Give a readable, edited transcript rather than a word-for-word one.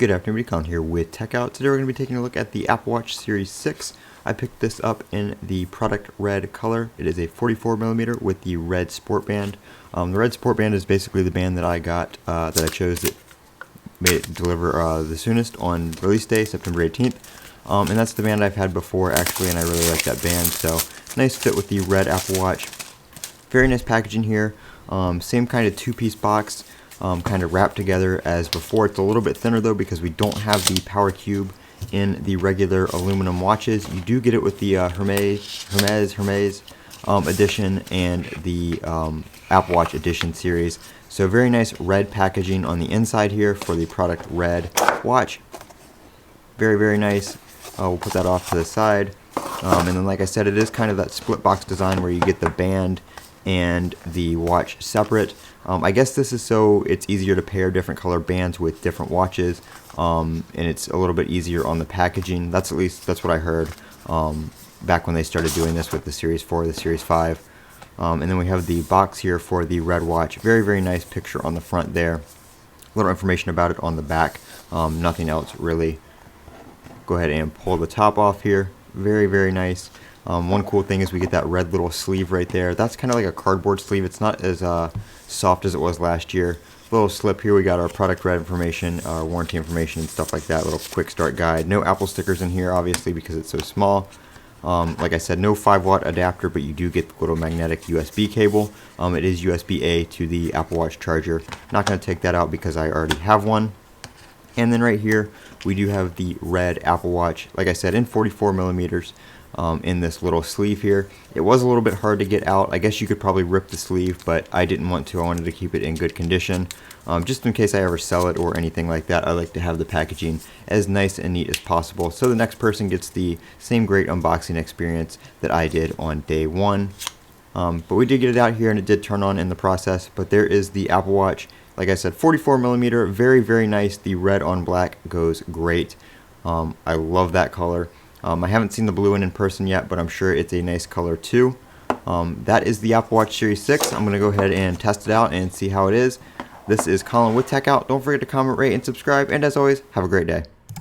Good afternoon, Colin here with Techout. Today we're going to be taking a look at the Apple Watch Series 6. I picked this up in the product red color. It is a 44mm with the red sport band. The red sport band is basically the band that I got, that I chose that made it deliver the soonest on release day, September 18th. And that's the band I've had before actually, and I really like that band. So nice fit with the red Apple Watch. Very nice packaging here. Same kind of two-piece box. Kind of wrapped together as before. It's a little bit thinner though because we don't have the power cube in the regular aluminum watches. You do get it with the Hermes edition and the Apple Watch edition series. So very nice red packaging on the inside here for the product red watch. Very nice. We'll put that off to the side. And then like I said, it is kind of that split box design where you get the band and the watch separate. I guess this is so it's easier to pair different color bands with different watches, and it's a little bit easier on the packaging. That's what I heard back when they started doing this with the Series 4, the Series 5. And then we have the box here for the red watch. Very nice picture on the front there. A little information about it on the back. Nothing else really. Go ahead and pull the top off here. Very nice. One cool thing is we get that red little sleeve right there. That's kind of like a cardboard sleeve. It's not as soft as it was last year. Little slip here. We got our product red information, our warranty information and stuff like that. Little quick start guide. No Apple stickers in here obviously because it's so small. Like I said, no 5-watt adapter, but you do get the little magnetic USB cable. It is USB-A to the Apple Watch charger. Not going to take that out because I already have one. And then right here we do have the red Apple Watch, like I said, in 44mm. In this little sleeve here. It was a little bit hard to get out. I guess you could probably rip the sleeve, but I didn't want to. I wanted to keep it in good condition. Just in case I ever sell it or anything like that, I like to have the packaging as nice and neat as possible so the next person gets the same great unboxing experience that I did on day one. But we did get it out here and it did turn on in the process. But there is the Apple Watch. Like I said, 44mm, very nice. The red on black goes great. I love that color. I haven't seen the blue one in person yet, but I'm sure it's a nice color too. That is the Apple Watch Series 6. I'm going to go ahead and test it out and see how it is. This is Colin with Techout. Don't forget to comment, rate, and subscribe. And as always, have a great day.